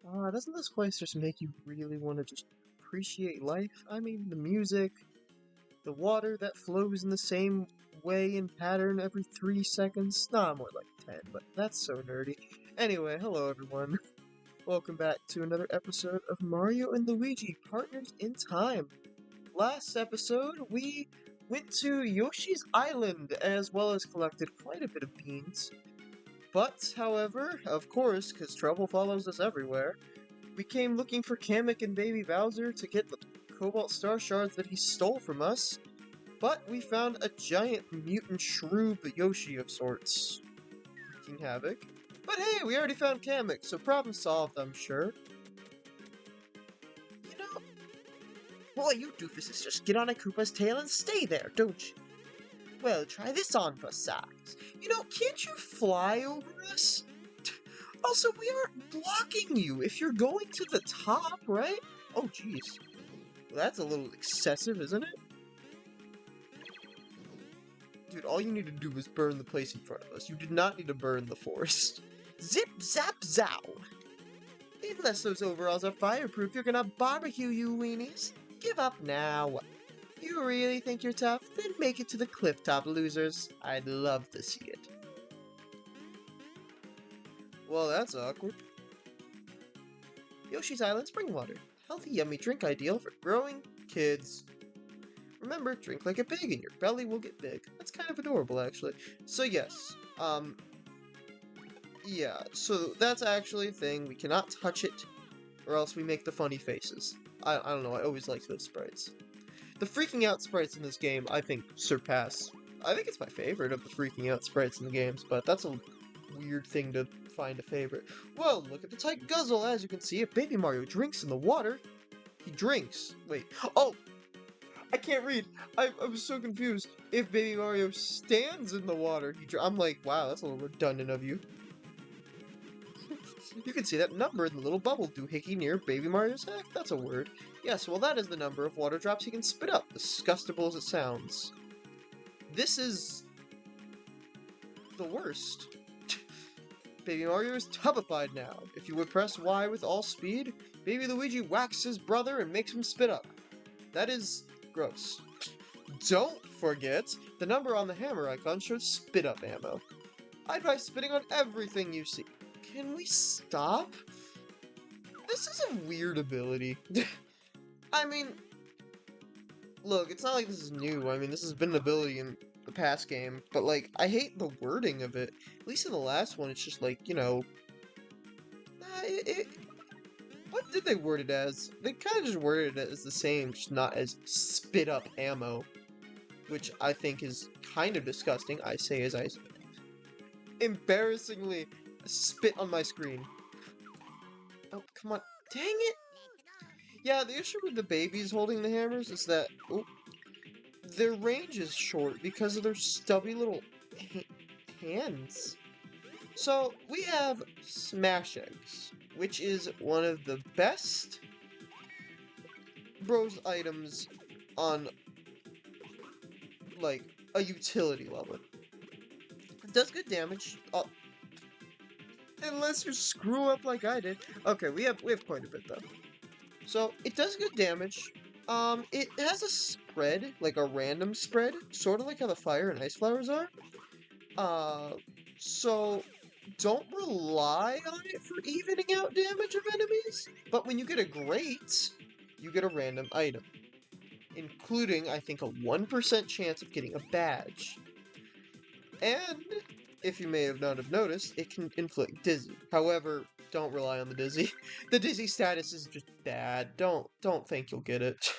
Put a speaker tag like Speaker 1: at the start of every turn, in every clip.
Speaker 1: Doesn't this place just make you really want to just appreciate life? I mean, the music, the water that flows in the same way and pattern every 3 seconds. Nah, more like 10, but that's so nerdy. Anyway, hello everyone. Welcome back to another episode of Mario and Luigi, Partners in Time. Last episode, we went to Yoshi's Island, as well as collected quite a bit of beans. But, however, of course, because trouble follows us everywhere, we came looking for Kamek and Baby Bowser to get the Cobalt Star Shards that he stole from us, but we found a giant mutant shrew Yoshi of sorts, wreaking havoc. But hey, we already found Kamek, so problem solved, I'm sure. You know, all you doofuses just get on a Koopa's tail and stay there, don't you? Well, try this on for size. Can't you fly over us? Also, we aren't blocking you if you're going to the top, right? Oh, jeez. Well, that's a little excessive, isn't it? Dude, all you need to do is burn the place in front of us. You did not need to burn the forest. Zip, zap, zow! Unless those overalls are fireproof, you're gonna barbecue, you weenies. Give up now. You really think you're tough? Then make it to the cliff top, losers. I'd love to see it. Well, that's awkward. Yoshi's Island spring water. Healthy, yummy drink ideal for growing kids. Remember, drink like a pig and your belly will get big. That's kind of adorable, actually. So yes, yeah, so that's actually a thing. We cannot touch it, or else we make the funny faces. I don't know, I always like those sprites. The freaking out sprites in this game, I think, surpass. I think it's my favorite of the freaking out sprites in the games, but that's a weird thing to find a favorite. Well, look at the tight guzzle. As you can see, if Baby Mario drinks in the water, he drinks. Wait. Oh! I can't read. I was so confused. If Baby Mario stands in the water, I'm like, wow, that's a little redundant of you. You can see that number in the little bubble doohickey near Baby Mario's head. That's a word. Yes, well, that is the number of water drops he can spit up, disgustable as it sounds. This is the worst. Baby Mario is tubified now. If you would press Y with all speed, Baby Luigi whacks his brother and makes him spit up. That is gross. Don't forget, the number on the hammer icon shows spit up ammo. I advise spitting on everything you see. Can we stop? This is a weird ability. I mean, look, it's not like this is new. I mean, this has been an ability in the past game, but like, I hate the wording of it. At least in the last one, it's just like, what did they word it as? They kind of just worded it as the same, just not as spit up ammo, which I think is kind of disgusting. I say as I embarrassingly spit on my screen. Oh, come on. Dang it! Yeah, the issue with the babies holding the hammers is that their range is short because of their stubby little hands. So, we have Smash Eggs, which is one of the best Bros items on, like, a utility level. It does good damage, unless you screw up like I did. Okay, we have quite a bit, though. So, it does good damage. It has a spread, like a random spread, sort of like how the fire and ice flowers are. So don't rely on it for evening out damage of enemies, but when you get a great, you get a random item, including, I think, a 1% chance of getting a badge. And, if you may have not have noticed, it can inflict dizzy. However, don't rely on the dizzy. The dizzy status is just bad. Don't think you'll get it.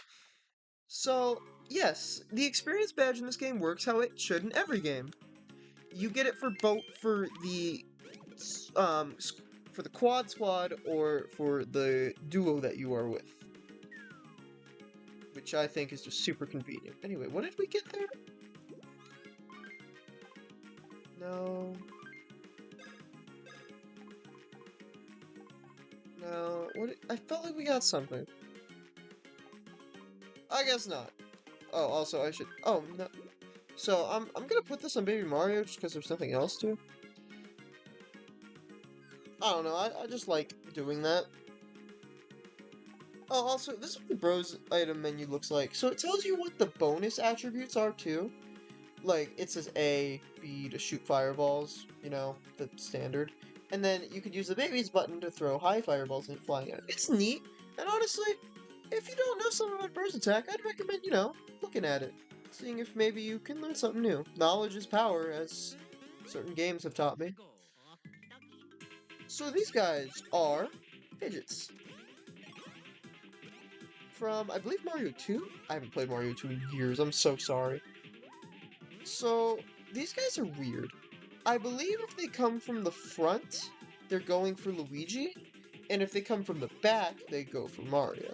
Speaker 1: So, yes, the experience badge in this game works how it should in every game. You get it for both for the quad squad or for the duo that you are with, which I think is just super convenient. Anyway, what did we get there? No. No. I felt like we got something. I guess not. Oh, also I should. Oh no. So I'm gonna put this on Baby Mario just because there's something else to. I don't know. I just like doing that. Oh, also, this is what the Bros item menu looks like. So it tells you what the bonus attributes are, too. Like, it says A, B to shoot fireballs, you know, the standard. And then you could use the babies button to throw high fireballs and flying at it. It's neat, and honestly, if you don't know something about Burst Attack, I'd recommend, you know, looking at it. Seeing if maybe you can learn something new. Knowledge is power, as certain games have taught me. So these guys are fidgets. From, I believe, Mario 2? I haven't played Mario 2 in years, I'm so sorry. So, these guys are weird. I believe if they come from the front, they're going for Luigi, and if they come from the back, they go for Mario.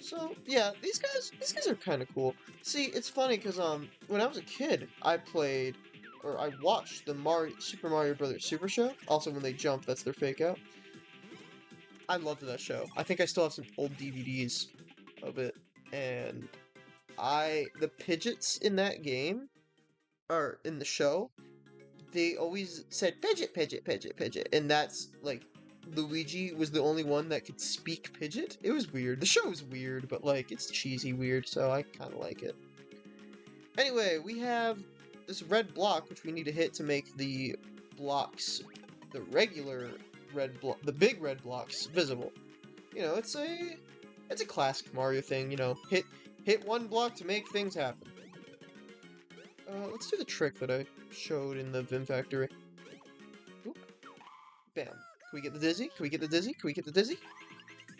Speaker 1: So, yeah, these guys are kind of cool. See, it's funny because when I was a kid, I played or I watched the Super Mario Brothers Super Show. Also, when they jump, that's their fake out. I loved that show. I think I still have some old DVDs of it, and the Pidgeots in that game or in the show, they always said Pidgeot, Pidgeot, Pidgeot, Pidgeot, and that's like Luigi was the only one that could speak Pidgeot. It was weird. The show is weird, but like it's cheesy weird, so I kind of like it. Anyway, we have this red block which we need to hit to make the blocks, the regular red block, the big red blocks visible. You know, it's a classic Mario thing. You know, hit one block to make things happen. Let's do the trick that I showed in the Vim Factory. Oop. Bam. Can we get the dizzy? Can we get the dizzy? Can we get the dizzy?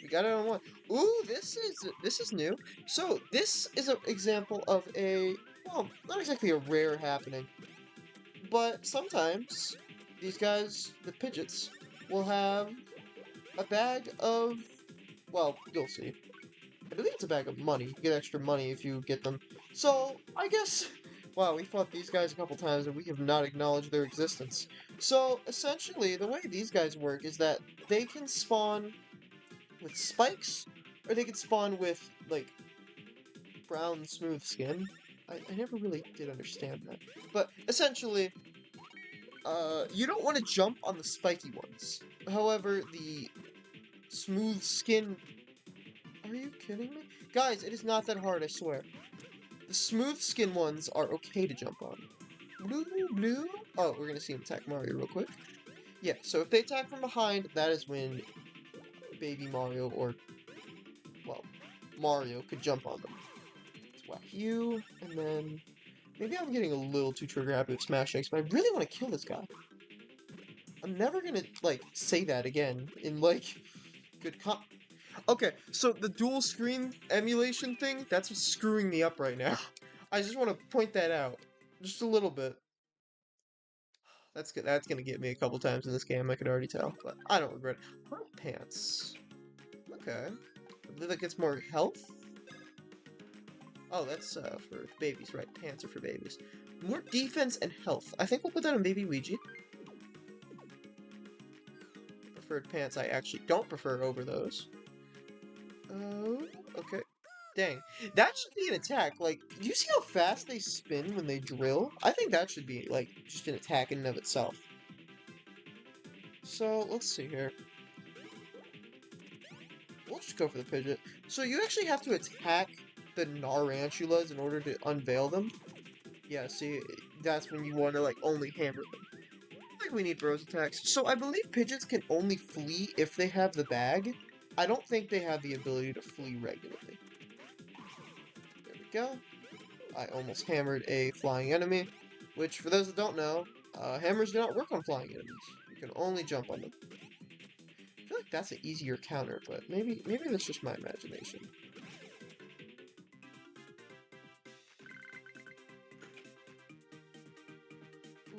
Speaker 1: We got it on one. Ooh, this is new. So this is an example of a, well, not exactly a rare happening, but sometimes these guys, the Pidgeots, will have a bag of, well, you'll see. I believe it's a bag of money. You get extra money if you get them. So, I guess... Wow, we fought these guys a couple times and we have not acknowledged their existence. So, essentially, the way these guys work is that they can spawn with spikes, or they can spawn with, like, brown smooth skin. I never really did understand that. But, essentially, you don't want to jump on the spiky ones. However, the smooth skin... Are you kidding me? Guys, it is not that hard, I swear. The smooth skin ones are okay to jump on. Blue, blue. Oh, we're gonna see him attack Mario real quick. Yeah, so if they attack from behind, that is when baby Mario or, well, Mario could jump on them. Let's whack you, and then maybe I'm getting a little too trigger happy with Smash X, but I really want to kill this guy. I'm never gonna, like, say that again in, like, good comp. Okay, so the dual screen emulation thing, that's what's screwing me up right now. I just want to point that out. Just a little bit. That's good. That's gonna get me a couple times in this game, I could already tell. But I don't regret it. Hurt pants. Okay. I believe that gets more health? Oh, that's for babies, right? Pants are for babies. More defense and health. I think we'll put that on Baby Luigi. Preferred pants I actually don't prefer over those. Oh, okay. Dang. That should be an attack. Like, do you see how fast they spin when they drill? I think that should be, like, just an attack in and of itself. So, let's see here. We'll just go for the Pidgeot. So, you actually have to attack the Narantulas in order to unveil them? Yeah, see, that's when you want to, like, only hammer them. I think we need Bros attacks. So, I believe Pidgeots can only flee if they have the bag. I don't think they have the ability to flee regularly. There we go. I almost hammered a flying enemy, which, for those that don't know, hammers do not work on flying enemies. You can only jump on them. I feel like that's an easier counter, but maybe that's just my imagination.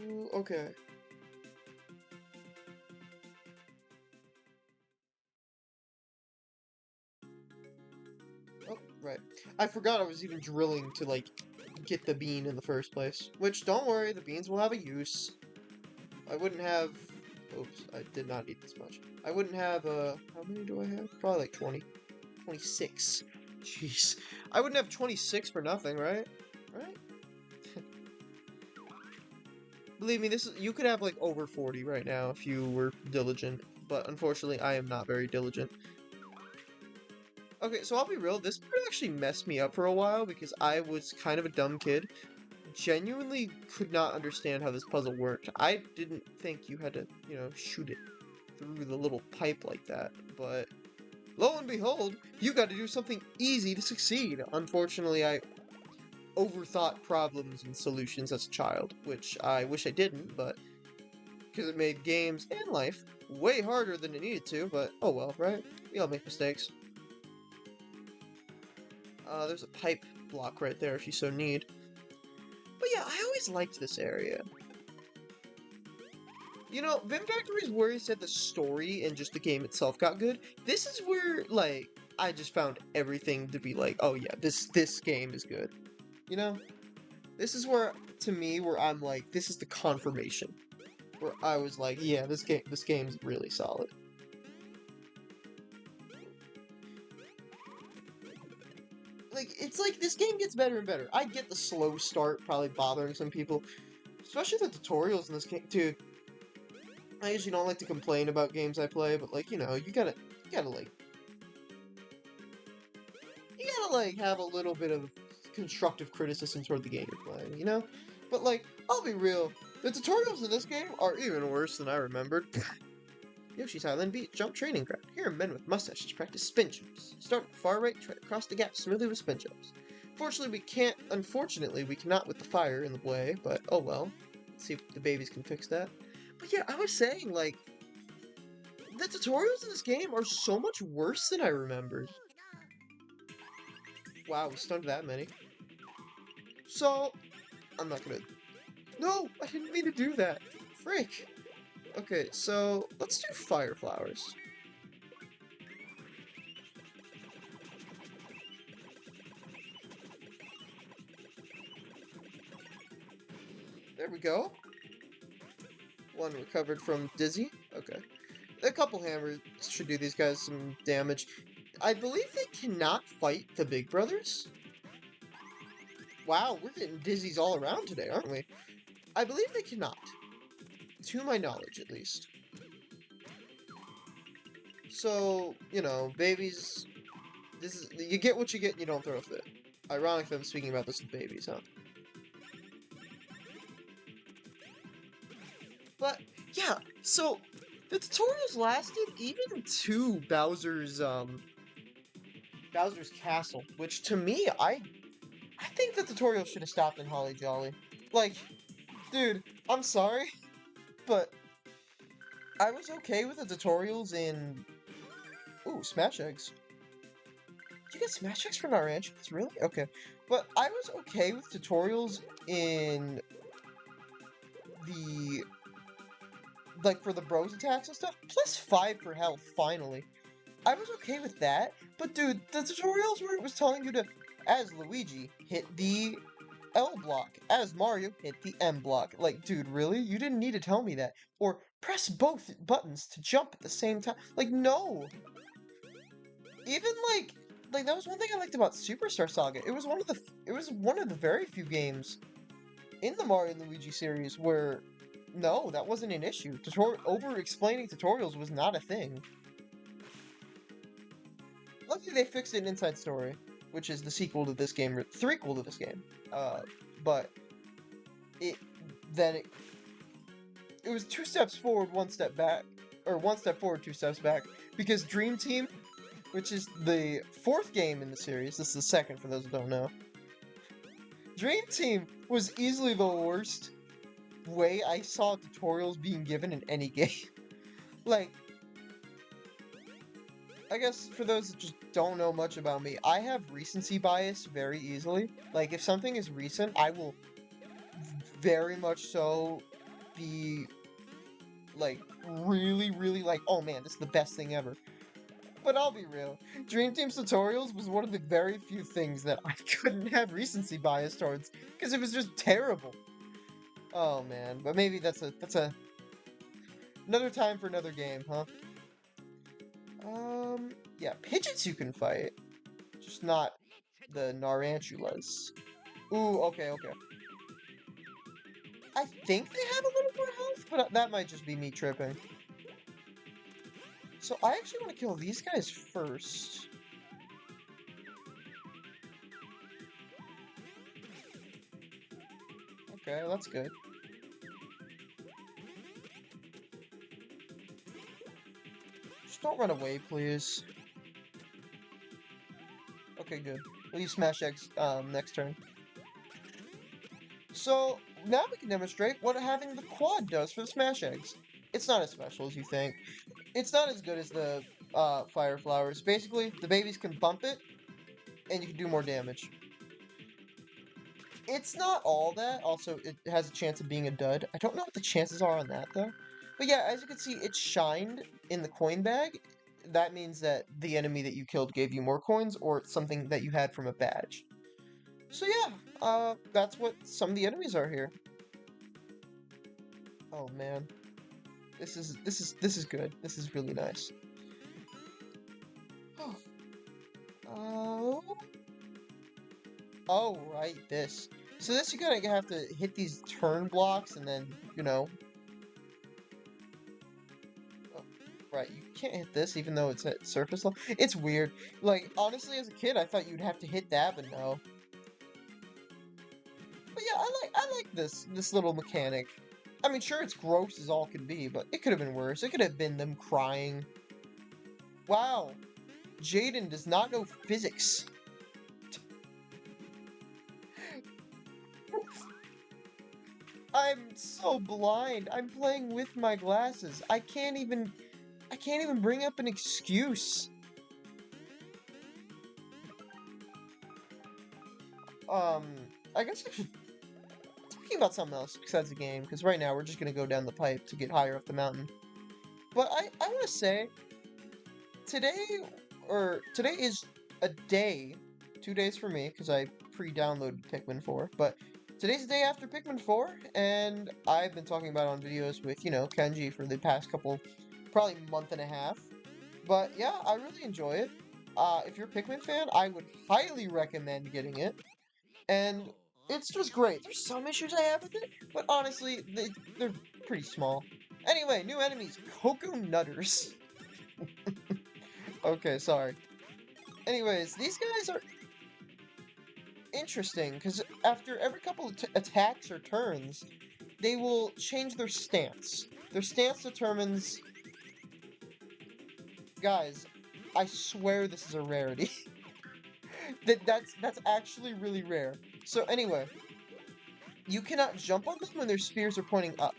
Speaker 1: Ooh, okay. Oh, right. I forgot I was even drilling to, like, get the bean in the first place. Which, don't worry, the beans will have a use. I wouldn't have... Oops, I did not eat this much. I wouldn't have, how many do I have? Probably like 20. 26. Jeez. I wouldn't have 26 for nothing, right? Right? Believe me, you could have, like, over 40 right now if you were diligent. But, unfortunately, I am not very diligent. Okay, so I'll be real, this part actually messed me up for a while because I was kind of a dumb kid. Genuinely could not understand how this puzzle worked. I didn't think you had to, shoot it through the little pipe like that, but lo and behold, you got to do something easy to succeed. Unfortunately, I overthought problems and solutions as a child, which I wish I didn't, but because it made games and life way harder than it needed to, but oh well, right? We all make mistakes. There's a pipe block right there if you so need. But yeah, I always liked this area. You know, Vim Factory is where he said the story and just the game itself got good. This is where, like, I just found everything to be like, oh yeah, this game is good. You know? This is where, to me, where I'm like, this is the confirmation. Where I was like, yeah, this game's really solid. Like, it's like, this game gets better and better. I get the slow start probably bothering some people. Especially the tutorials in this game, too. I usually don't like to complain about games I play, but like, you gotta like have a little bit of constructive criticism toward the game you're playing, you know? But like, I'll be real, the tutorials in this game are even worse than I remembered. Yoshi's Island Beach Jump Training Ground. Here men with mustaches practice spin jumps. Start at the far right, try to cross the gap smoothly with spin jumps. Unfortunately, we cannot with the fire in the way, but oh well. Let's see if the babies can fix that. But yeah, I was saying, like, the tutorials in this game are so much worse than I remembered. Wow, we stunned that many. So, I'm not gonna... No! I didn't mean to do that! Frick! Okay, so, let's do fire flowers. There we go. One recovered from Dizzy. Okay. A couple hammers should do these guys some damage. I believe they cannot fight the Big Brothers. Wow, we're getting Dizzies all around today, aren't we? I believe they cannot. To my knowledge, at least. So, you know, babies... You get what you get and you don't throw a fit. Ironic that I'm speaking about this with babies, huh? But, yeah, so... The tutorials lasted even to Bowser's Castle, which to me, I think the tutorial should have stopped in Holly Jolly. Like, dude, I'm sorry, but I was okay with the tutorials in... Ooh, Smash Eggs. Did you get Smash Eggs from our It's really? Okay. But I was okay with tutorials in the... Like, for the bros attacks and stuff. +5 for health, finally. I was okay with that, but dude, the tutorials where it was telling you to, as Luigi, hit the L block, as Mario, hit the M block. Like, dude, really? You didn't need to tell me that. Or press both buttons to jump at the same time. Like, no! Even like that was one thing I liked about Superstar Saga. It was one of the very few games in the Mario and Luigi series where no, that wasn't an issue. Over-explaining tutorials was not a thing. Luckily, they fixed it in Inside Story, which is the sequel to this game, or threequel to this game. But it was 2 steps forward, 1 step back, or 1 step forward, 2 steps back, because Dream Team, which is the 4th game in the series, this is the 2nd for those who don't know. Dream Team was easily the worst way I saw tutorials being given in any game. Like, I guess for those that just don't know much about me, I have recency bias very easily. Like, if something is recent, I will very much so be, like, really, really like, oh man, this is the best thing ever. But I'll be real, Dream Team's tutorials was one of the very few things that I couldn't have recency bias towards, because it was just terrible. Oh man, but maybe that's another time for another game, huh? Yeah, Pidgeots you can fight. Just not the Narantulas. Ooh, okay. I think they have a little more health, but that might just be me tripping. So I actually want to kill these guys first. Okay, that's good. Just don't run away, please. Okay, good. We'll use Smash X next turn. So, now we can demonstrate what having the quad does for the Smash Eggs. It's not as special as you think. It's not as good as the Fire Flowers. Basically, the babies can bump it, and you can do more damage. It's not all that. Also, it has a chance of being a dud. I don't know what the chances are on that, though. But yeah, as you can see, it shined in the coin bag. That means that the enemy that you killed gave you more coins, or it's something that you had from a badge. So yeah, that's what some of the enemies are here. Oh man, this is good. This is really nice. Oh, oh right, this. So this you gotta have to hit these turn blocks and then oh, right, you can't hit this even though it's at surface level. It's weird. Like honestly, as a kid, I thought you'd have to hit that, but no. But yeah, I like this little mechanic. I mean, sure, it's gross as all can be, but it could have been worse. It could have been them crying. Wow, Jaden does not know physics. I'm so blind. I'm playing with my glasses. I can't even bring up an excuse. Um, I guess I should talking about something else besides the game, because right now we're just gonna go down the pipe to get higher up the mountain. But I want to say today today is a day, 2 days for me because I pre-downloaded Pikmin 4. But today's the day after Pikmin 4, and I've been talking about it on videos with Kenji for the past couple, probably month and a half. But yeah, I really enjoy it. If you're a Pikmin fan, I would highly recommend getting it. And it's just great. There's some issues I have with it, but honestly, they're pretty small. Anyway, new enemies, Cocoa Nutters. Okay, sorry. Anyways, these guys are interesting because after every couple of attacks or turns, they will change their stance. Their stance determines. Guys, I swear this is a rarity. That's actually really rare. So anyway, you cannot jump on them when their spears are pointing up.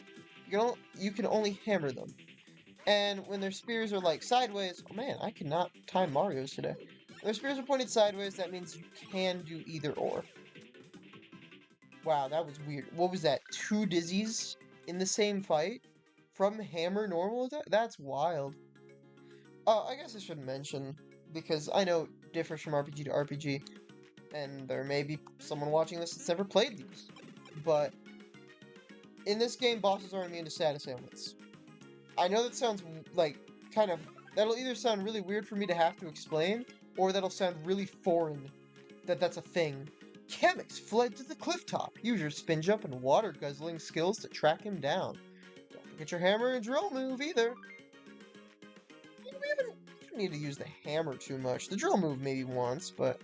Speaker 1: You can only hammer them. And when their spears are like sideways, oh man, I cannot time Mario's today. When their spears are pointed sideways, that means you can do either or. Wow, that was weird. What was that? 2 dizzies in the same fight? From hammer normal attack? That's wild. I guess I should mention, because I know it differs from RPG to RPG, and there may be someone watching this that's never played these. But in this game, bosses are immune to status ailments. I know that sounds like kind of that'll either sound really weird for me to have to explain, or that'll sound really foreign that that's a thing. Kamek fled to the cliff top. Use your spin jump and water guzzling skills to track him down. Don't forget your hammer and drill move either. We don't need to use the hammer too much. The drill move maybe once, but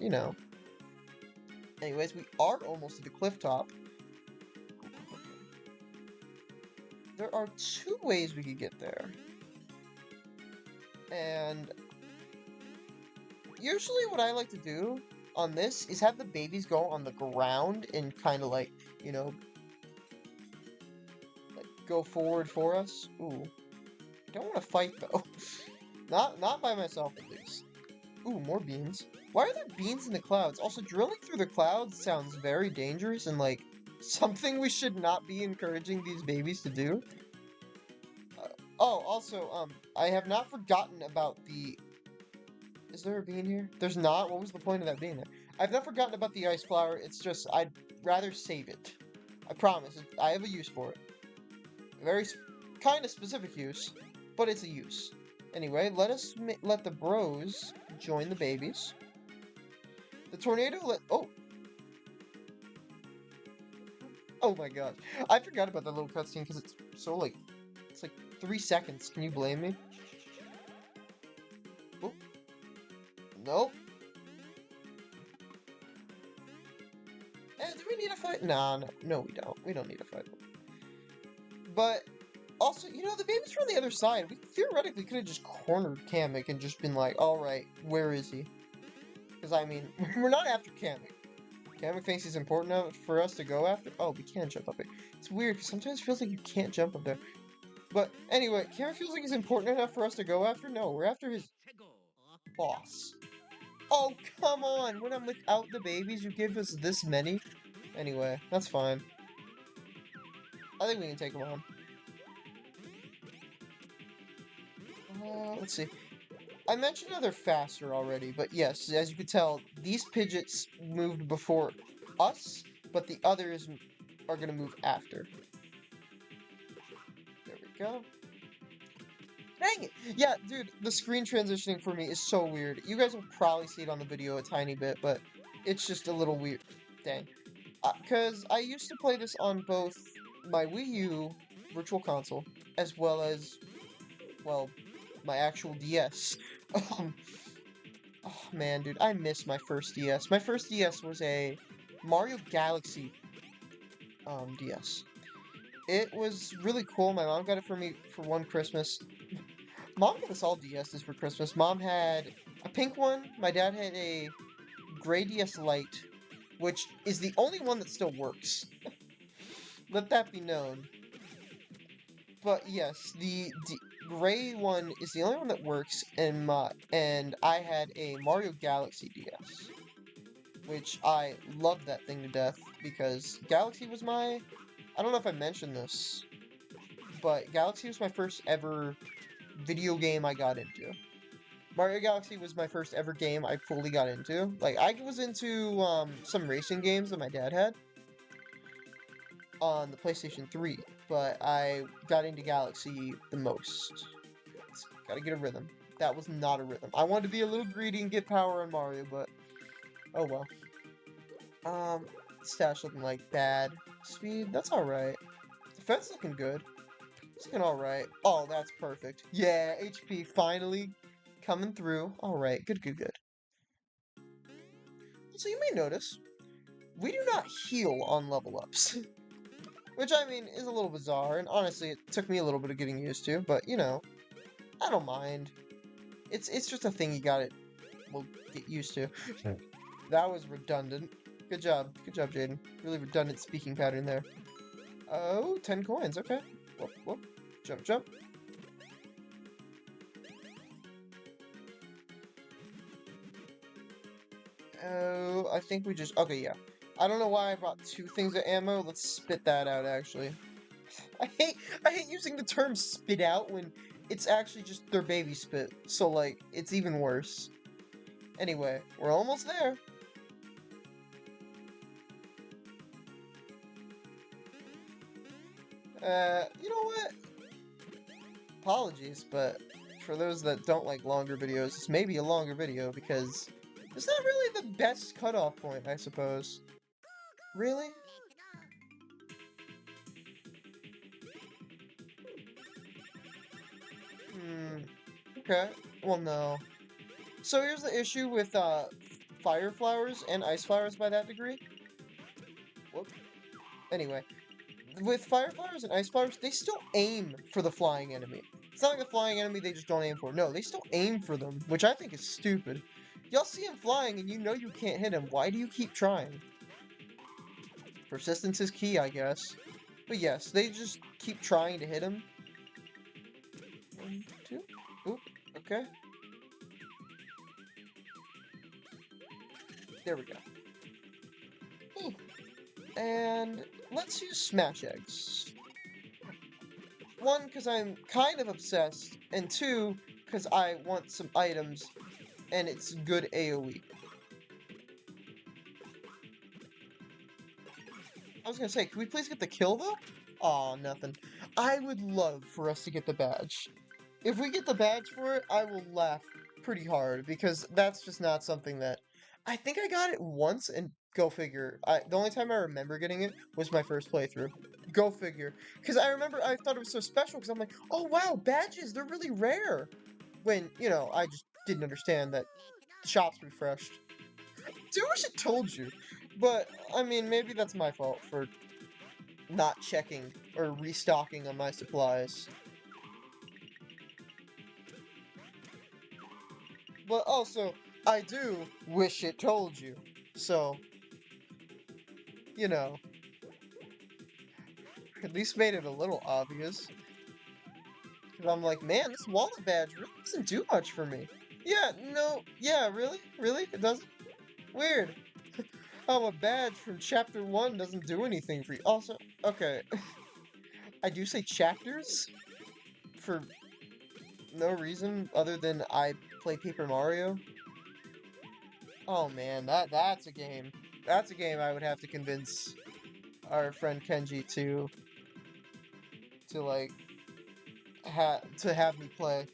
Speaker 1: Anyways, we are almost at the cliff top. There are 2 ways we could get there. And usually what I like to do on this is have the babies go on the ground and kind of like go forward for us. Ooh. I don't want to fight though. Not by myself at least. Ooh, more beans. Why are there beans in the clouds? Also, drilling through the clouds sounds very dangerous and like something we should not be encouraging these babies to do. Oh, also, I have not forgotten about the... Is there a bean here? There's not? What was the point of that being there? I've not forgotten about the ice flower, it's just, I'd rather save it. I promise, I have a use for it. A very kind of specific use, but it's a use. Anyway, let the bros join the babies. The tornado oh! Oh my gosh. I forgot about that little cutscene because it's so it's like 3 seconds. Can you blame me? Oh. Nope. Do we need a fight? fight? Nah, no, we don't. We don't need to fight them. But also, you know, the babies are on the other side. We theoretically could have just cornered Kamek and just been like, alright, where is he? Because, I mean, we're not after Kamek. Kamek thinks he's important enough for us to go after. Oh, we can jump up here. It's weird, because sometimes it feels like you can't jump up there. But anyway, Kamek feels like he's important enough for us to go after? No, we're after his boss. Oh, come on! When I'm without the babies, you give us this many? Anyway, that's fine. I think we can take them on. Let's see. I mentioned how they're faster already, but yes, as you can tell, these Pidgeots moved before us, but the others are going to move after. There we go. Dang it! Yeah, dude, the screen transitioning for me is so weird. You guys will probably see it on the video a tiny bit, but it's just a little weird. Dang. Because I used to play this on both my Wii U Virtual Console, as well as, well, my actual DS. Oh man, dude, I miss my first DS. My first DS was a Mario Galaxy DS. It was really cool. My mom got it for me for one Christmas. Mom got us all DS's for Christmas. Mom had a pink one. My dad had a gray DS Lite, which is the only one that still works. Let that be known. But yes, the gray one is the only one that works, and I had a Mario Galaxy DS, which I loved that thing to death because Galaxy was I don't know if I mentioned this, but Galaxy was my first ever video game I got into. Mario Galaxy was my first ever game I fully got into. Like, I was into some racing games that my dad had on the PlayStation 3, but I got into Galaxy the most. Gotta get a rhythm. That was not a rhythm. I wanted to be a little greedy and get power on Mario, but oh well. Stash looking like bad. Speed, that's alright. Defense looking good. It's looking alright. Oh, that's perfect. Yeah, HP finally coming through. Alright, good, good, good. So you may notice, we do not heal on level ups. Which, I mean, is a little bizarre, and honestly, it took me a little bit of getting used to, but, you know, I don't mind. It's just a thing you gotta, well, get used to. That was redundant. Good job, Jaden. Really redundant speaking pattern there. Oh, 10 coins, okay. Whoop, whoop. Jump, jump. Oh, I think we just, okay, yeah. I don't know why I brought 2 things of ammo. Let's spit that out, actually. I hate using the term spit out when it's actually just their baby spit. So, like, it's even worse. Anyway, we're almost there. You know what? Apologies, but for those that don't like longer videos, this may be a longer video because it's not really the best cutoff point, I suppose. Really? Okay. Well, no. So here's the issue with, fire flowers and ice flowers by that degree. Whoop. Anyway, with fire flowers and ice flowers, they still aim for the flying enemy. It's not like the flying enemy they just don't aim for. No, they still aim for them, which I think is stupid. Y'all see him flying and you know you can't hit him. Why do you keep trying? Persistence is key, I guess. But yes, they just keep trying to hit him. 1, 2. Oop, okay. There we go. Ooh. And let's use Smash Eggs. 1, because I'm kind of obsessed, and 2, because I want some items, and it's good AoE. I was gonna say, can we please get the kill, though? Aw, nothing. I would love for us to get the badge. If we get the badge for it, I will laugh pretty hard, because that's just not something that... I think I got it once, and go figure. The only time I remember getting it was my first playthrough. Go figure. Because I remember I thought it was so special, because I'm like, oh wow, badges, they're really rare. When, you know, I just didn't understand that the shop's refreshed. Dude, I wish it told you. But, I mean, maybe that's my fault for not checking or restocking on my supplies. But also, I do wish it told you. So, you know, at least made it a little obvious. Because I'm like, man, this wallet badge really doesn't do much for me. Yeah, no, yeah, really? Really? It doesn't? Weird. Oh, a badge from chapter 1 doesn't do anything for you. Also, okay, I do say chapters for no reason other than I play Paper Mario. Oh man, that's a game. That's a game I would have to convince our friend Kenji to like to have me play.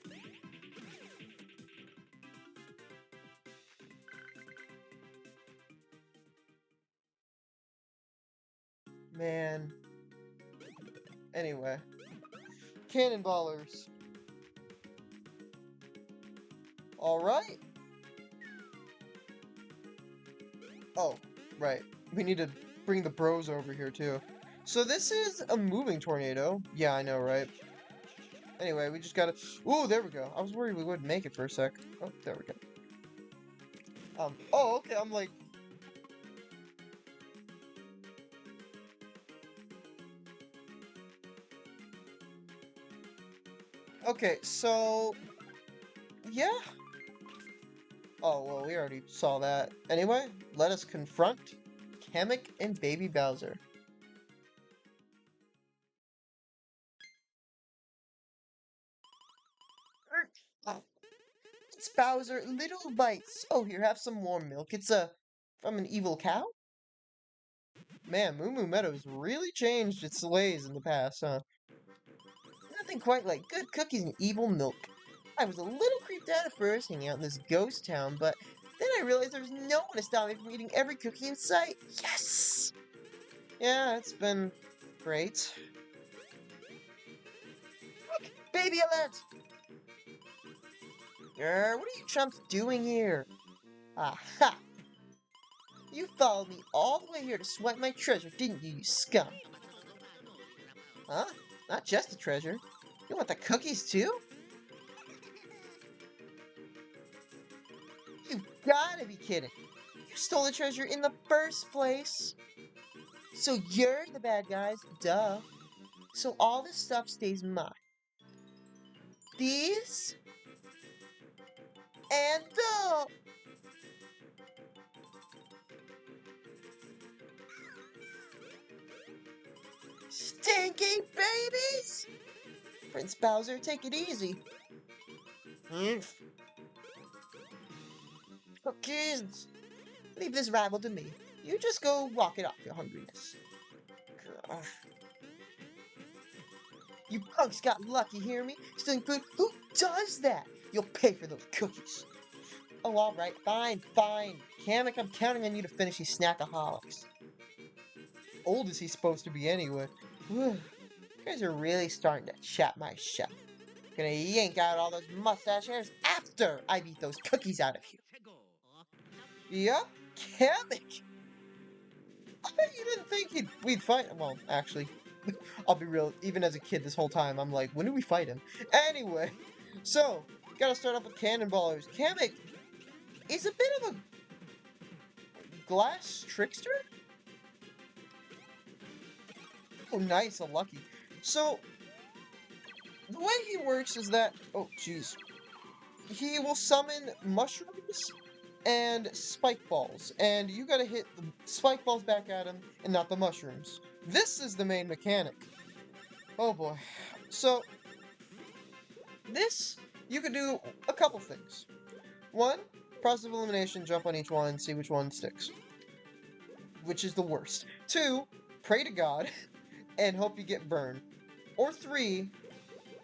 Speaker 1: Man. Anyway, Cannonballers. All right. Oh, right. We need to bring the bros over here too. So this is a moving tornado. Yeah, I know, right? Anyway, we just gotta... Ooh, there we go. I was worried we wouldn't make it for a sec. Oh, there we go. Oh, okay, I'm like... Okay, so... Yeah? Oh, well, we already saw that. Anyway, let us confront Kamek and Baby Bowser. It's Bowser, little bites. Oh, here, have some warm milk. It's from an evil cow? Man, Moo Moo Meadows really changed its ways in the past, huh? Nothing quite like good cookies and evil milk. I was a little creeped out at first hanging out in this ghost town, but then I realized there's no one to stop me from eating every cookie in sight. Yes! Yeah, it's been great. Look, baby alert! What are you chumps doing here? Aha! You followed me all the way here to swipe my treasure, didn't you, you scum? Huh? Not just the treasure. You want the cookies too? You gotta be kidding. You stole the treasure in the first place. So you're the bad guys, duh. So all this stuff stays mine. These and the stinky babies! Prince Bowser, take it easy. Cookies! Leave this rabble to me. You just go walk it off your hungriness. Ugh. You punks got lucky, hear me? Stealing food? Who does that? You'll pay for those cookies. Oh, alright, fine, fine. Kamek, I'm counting on you to finish these snackaholics. Old is he supposed to be anyway? You guys are really starting to chap my shut. Gonna yank out all those mustache hairs after I beat those cookies out of you. Yup, Kamek! I bet you didn't think we'd fight. Well, actually, I'll be real. Even as a kid, this whole time, I'm like, when do we fight him? Anyway, so gotta start off with Cannonballers. Kamek is a bit of a glass trickster. Oh, nice, a lucky. So the way he works is that, oh, jeez, he will summon mushrooms and spike balls, and you gotta hit the spike balls back at him and not the mushrooms. This is the main mechanic. Oh boy. So, this, you could do a couple things. One, process of elimination, jump on each one, see which one sticks. Which is the worst. Two, pray to God, and hope you get burned. Or three,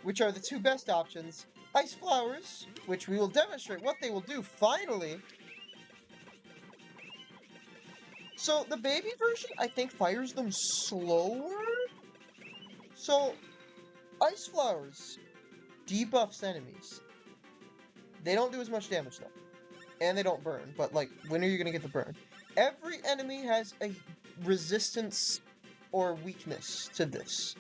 Speaker 1: which are the two best options, ice flowers, which we will demonstrate what they will do finally. So the baby version, I think, fires them slower. So, ice flowers debuffs enemies. They don't do as much damage though. And they don't burn, but like, when are you gonna get the burn? Every enemy has a resistance or weakness to this.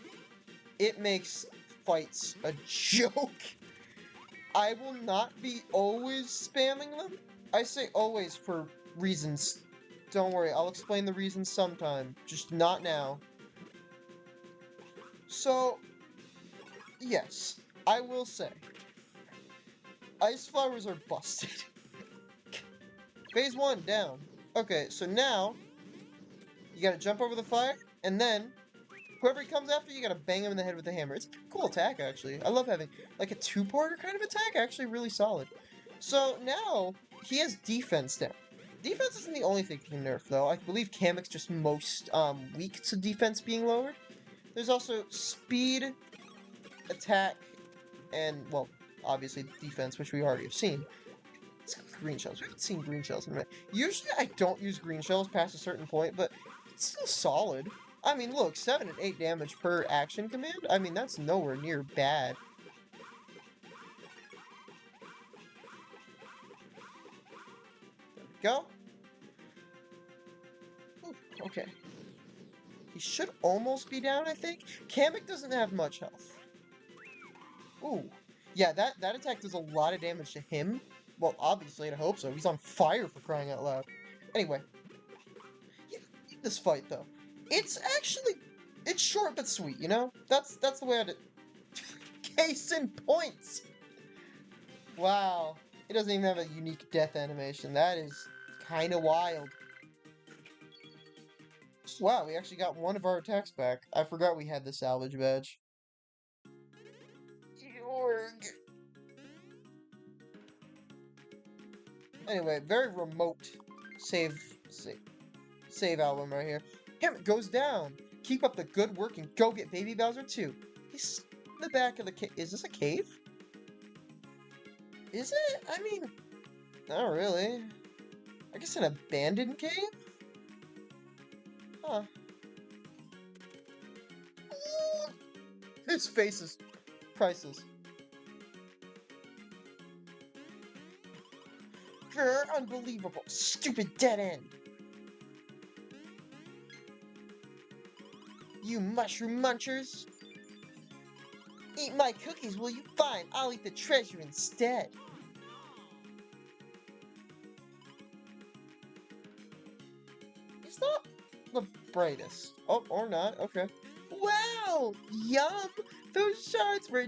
Speaker 1: It makes fights a joke. I will not be always spamming them. I say always for reasons. Don't worry, I'll explain the reasons sometime, just not now. So, yes, I will say, ice flowers are busted. Phase 1, down. Okay, so now, you gotta jump over the fire, and then, whoever he comes after, you gotta bang him in the head with the hammer. It's a cool attack, actually. I love having, like, a two-parter kind of attack, actually really solid. So, now, he has defense down. Defense isn't the only thing he can nerf, though. I believe Kamek's just most, weak to defense being lowered. There's also speed, attack, and, well, obviously defense, which we already have seen. Let's go with green shells. We haven't seen green shells in a minute. Usually I don't use green shells past a certain point, but it's still solid. I mean, look, 7 and 8 damage per action command? I mean, that's nowhere near bad. There we go. Ooh, okay. He should almost be down, I think. Kamek doesn't have much health. Ooh. Yeah, that attack does a lot of damage to him. Well, obviously, I hope so. He's on fire, for crying out loud. Anyway. Yeah, this fight, though. It's actually... It's short but sweet, you know? That's the way I did... Case in points! Wow. It doesn't even have a unique death animation. That is kind of wild. Wow, we actually got one of our attacks back. I forgot we had the salvage badge. Jorg. Anyway, very remote save album right here. Kamek goes down. Keep up the good work and go get Baby Bowser too. He's in the back of the cave. Is this a cave? Is it? I mean, not really. I guess an abandoned cave? Huh. His face is priceless. You're unbelievable. Stupid dead end. You mushroom munchers. Eat my cookies, will you? Fine, I'll eat the treasure instead. He's not the brightest. Oh, or not, okay. Wow! Yum! Those shards were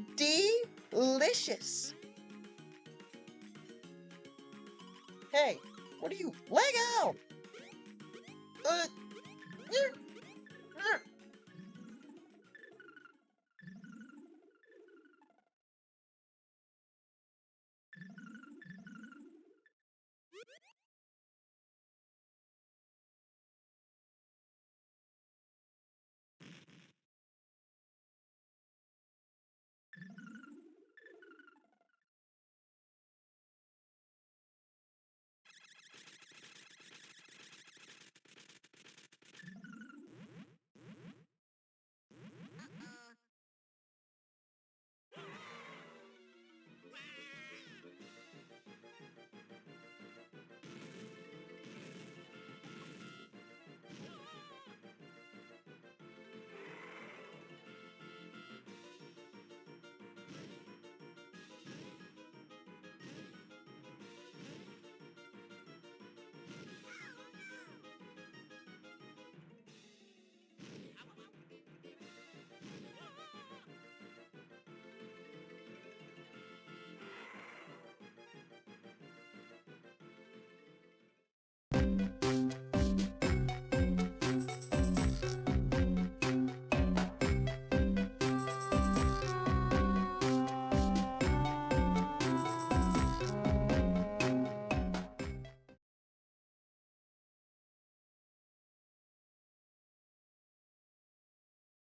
Speaker 1: delicious! Hey, what are you? Leg out!